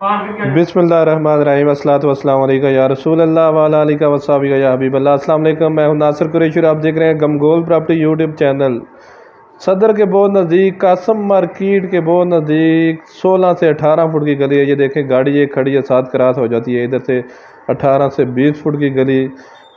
बिस्मिल्लाहिर्रहमानिर्रहीम अस्सलातु वस्सलामु अलैका या रसूल अल्लाह व अला आलिका व अस्हाबिका या हबीब अल्लाह। अस्सलाम वालेकुम, मैं हूं नासिर कुरैशी और आप देख रहे हैं गमगोल प्रॉपर्टी यूट्यूब चैनल। सदर के बहुत नज़दीक, कासम मार्केट के बहुत नज़दीक 16 से 18 फुट की गली है। ये देखें, गाड़ी एक खड़ी है, 7 क्रास हो जाती है। इधर से 18 से 20 फुट की गली।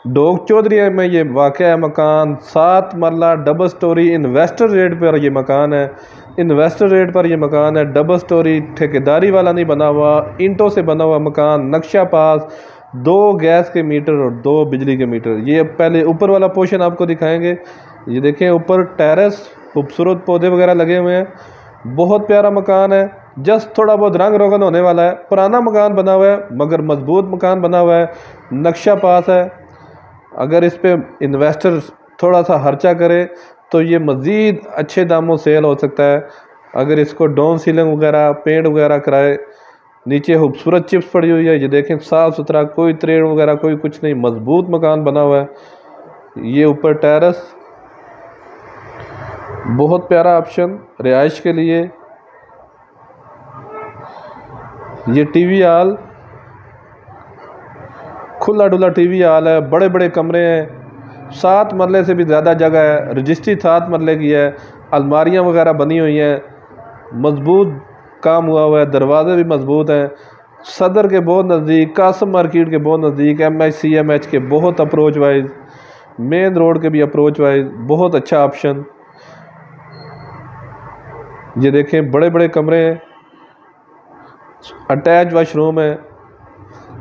डोग चौधरी में ये वाक़ है मकान। 7 मरला डबल स्टोरी इन्वेस्टर रेट पर ये मकान है। इन्वेस्टर रेट पर ये मकान है। डबल स्टोरी, ठेकेदारी वाला नहीं बना हुआ, ईंटों से बना हुआ मकान। नक्शा पास, 2 गैस के मीटर और 2 बिजली के मीटर। ये पहले ऊपर वाला पोर्शन आपको दिखाएंगे। ये देखें, ऊपर टेरेस, खूबसूरत पौधे वगैरह लगे हुए हैं। बहुत प्यारा मकान है। जस्ट थोड़ा बहुत रंग रोगन होने वाला है। पुराना मकान बना हुआ है मगर मजबूत मकान बना हुआ है। नक्शा पास है। अगर इस पे इन्वेस्टर थोड़ा सा खर्चा करे तो ये मज़ीद अच्छे दामों सेल हो सकता है। अगर इसको डाउन सीलिंग वगैरह, पेंट वगैरह कराए। नीचे खूबसूरत चिप्स पड़ी हुई है। ये देखें, साफ़ सुथरा, कोई त्रेड़ वगैरह कोई कुछ नहीं, मजबूत मकान बना हुआ है। ये ऊपर टेरेस, बहुत प्यारा ऑप्शन रिहाइश के लिए। ये टीवी हॉल, खुला डुला टीवी हॉल है। बड़े बड़े कमरे हैं। 7 मरले से भी ज़्यादा जगह है। रजिस्ट्री 7 मरले की है। अलमारियाँ वगैरह बनी हुई हैं। मजबूत काम हुआ हुआ है। दरवाजे भी मजबूत हैं। सदर के बहुत नज़दीक, कासम मार्केट के बहुत नज़दीक, MH CMH के बहुत अप्रोच वाइज, मेन रोड के भी अप्रोच वाइज बहुत अच्छा ऑप्शन। ये देखें, बड़े बड़े कमरे हैं। अटैच वाशरूम है।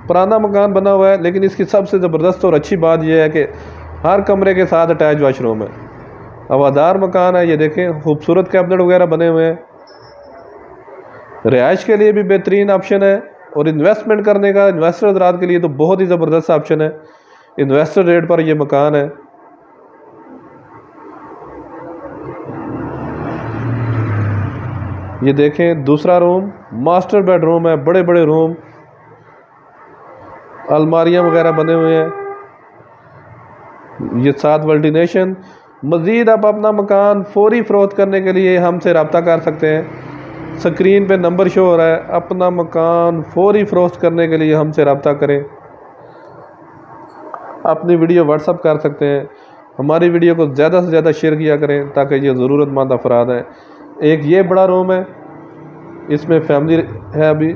पुराना मकान बना हुआ है लेकिन इसकी सबसे ज़बरदस्त और अच्छी बात यह है कि हर कमरे के साथ अटैच वाशरूम है। हवादार मकान है। ये देखें, खूबसूरत कैबिनेट वगैरह बने हुए हैं। रिहाइश के लिए भी बेहतरीन ऑप्शन है और इन्वेस्टमेंट करने का इन्वेस्टर हज़रात के लिए तो बहुत ही ज़बरदस्त ऑप्शन है। इन्वेस्टर रेट पर यह मकान है। ये देखें, दूसरा रूम मास्टर बेडरूम है। बड़े बड़े रूम, अलमारियाँ वगैरह बने हुए हैं। ये 7 वेंटिलेशन। मज़ीद आप अपना मकान फौरी फ़रोख्त करने के लिए हमसे रब्ता कर सकते हैं। स्क्रीन पे नंबर शो हो रहा है। अपना मकान फौरी फ़रोख्त करने के लिए हमसे रब्ता करें। अपनी वीडियो व्हाट्सअप कर सकते हैं। हमारी वीडियो को ज़्यादा से ज़्यादा शेयर किया करें ताकि ये ज़रूरतमंद अफराद हैं। एक ये बड़ा रूम है, इसमें फैमिली है। अभी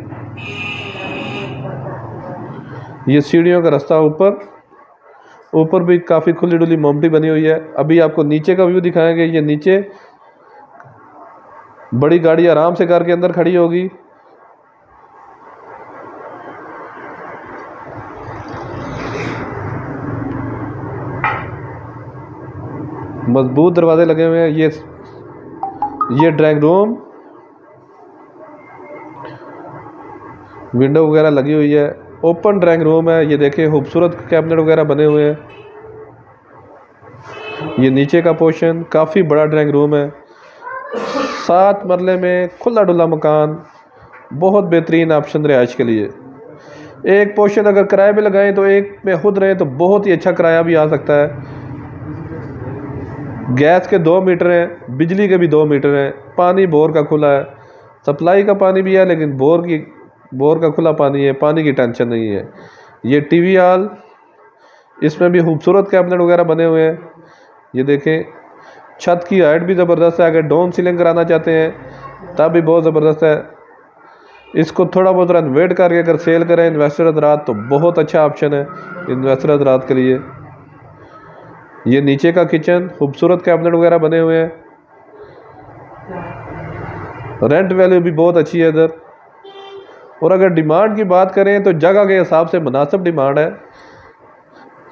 ये सीढ़ियों का रास्ता, ऊपर भी काफ़ी खुली डुली मोमटी बनी हुई है। अभी आपको नीचे का व्यू दिखाएंगे। ये नीचे बड़ी गाड़ी आराम से कार के अंदर खड़ी होगी। मजबूत दरवाजे लगे हुए हैं। ये ड्राइंग रूम, विंडो वगैरह लगी हुई है। ओपन ड्राइंग रूम है। ये देखें, खूबसूरत कैबिनेट वगैरह बने हुए हैं। ये नीचे का पोर्शन, काफ़ी बड़ा ड्राइंग रूम है। 7 मरले में खुला डुला मकान, बहुत बेहतरीन ऑप्शन रिहाइश के लिए। एक पोर्शन अगर किराए पे लगाएं तो एक में खुद रहें तो बहुत ही अच्छा किराया भी आ सकता है। गैस के 2 मीटर हैं, बिजली के भी 2 मीटर हैं। पानी बोर का खुला है। सप्लाई का पानी भी है लेकिन बोर का खुला पानी है। पानी की टेंशन नहीं है। ये टीवी हॉल, इसमें भी खूबसूरत कैबिनेट वगैरह बने हुए हैं। ये देखें, छत की हाइट भी ज़बरदस्त है। अगर डाउन सीलिंग कराना चाहते हैं तब भी बहुत ज़बरदस्त है। इसको थोड़ा बहुत रेनोवेट करके अगर सेल करें इन्वेस्टर हज़रात तो बहुत अच्छा ऑप्शन है इन्वेस्टर हज़रात के लिए। ये नीचे का किचन, खूबसूरत कैबिनेट वगैरह बने हुए हैं। रेंट वैल्यू भी बहुत अच्छी है इधर। और अगर डिमांड की बात करें तो जगह के हिसाब से मुनासिब डिमांड है।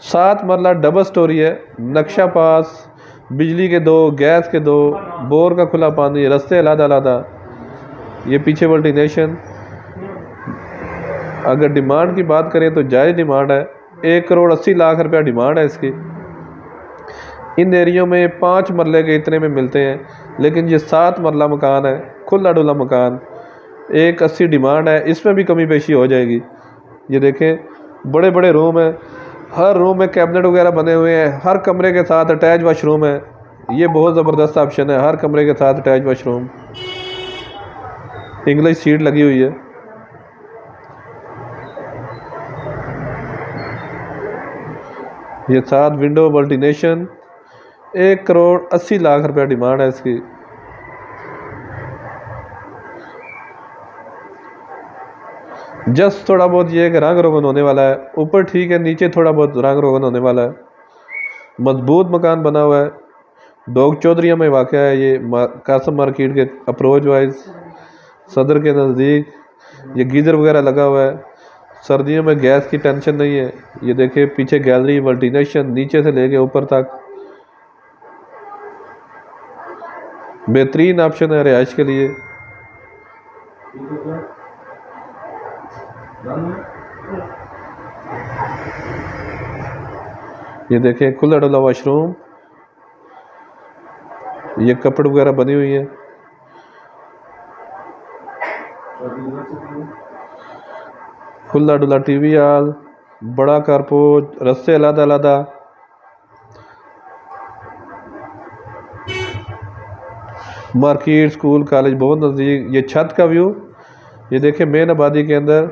7 मरला डबल स्टोरी है। नक्शा पास, बिजली के 2, गैस के 2, बोर का खुला पानी, रास्ते अलग-अलग। ये पीछे वेंटिलेशन। अगर डिमांड की बात करें तो जायज़ डिमांड है। 1,80,00,000 रुपया डिमांड है इसकी। इन एरियो में 5 मरले के इतने में मिलते हैं लेकिन ये 7 मरला मकान है, खुला डुला मकान। 1,80,00,000 डिमांड है। इसमें भी कमी पेशी हो जाएगी। ये देखें, बड़े बड़े रूम हैं। हर रूम में कैबिनेट वगैरह बने हुए हैं। हर कमरे के साथ अटैच वाशरूम है। ये बहुत ज़बरदस्त ऑप्शन है। हर कमरे के साथ अटैच वाशरूम, इंग्लिश सीट लगी हुई है। ये 7 विंडो मल्टीनेशन, 1,80,00,000 रुपया डिमांड है इसकी। जस्ट थोड़ा बहुत ये है कि रंग रोगन होने वाला है, ऊपर ठीक है, नीचे थोड़ा बहुत रंग रोगन होने वाला है। मजबूत मकान बना हुआ है, डोग चौधरिया में वाक़ है ये, कासम मार्केट के अप्रोच वाइज सदर के नज़दीक। ये गीज़र वगैरह लगा हुआ है, सर्दियों में गैस की टेंशन नहीं है। ये देखिए पीछे गैलरी मल्टीनेशन, नीचे से लेके ऊपर तक बेहतरीन ऑप्शन है रिहाइश के लिए। ये देखें खुला डुला वॉशरूम, ये कपड़ वगैरह बनी हुई है। खुला डुला टीवी हॉल, बड़ा कारपोर्च, रस्ते अलग अलग, मार्केट, स्कूल, कॉलेज बहुत नज़दीक। ये छत का व्यू, ये देखें मेन आबादी के अंदर,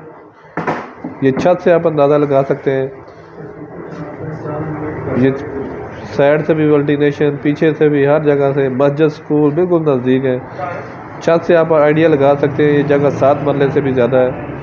ये छत से आप अंदाज़ा लगा सकते हैं। ये साइड से भी मल्टीनेशन, पीछे से भी, हर जगह से मस्जिद, स्कूल बिल्कुल नज़दीक है। छत से आप आइडिया लगा सकते हैं ये जगह 7 मरले से भी ज़्यादा है।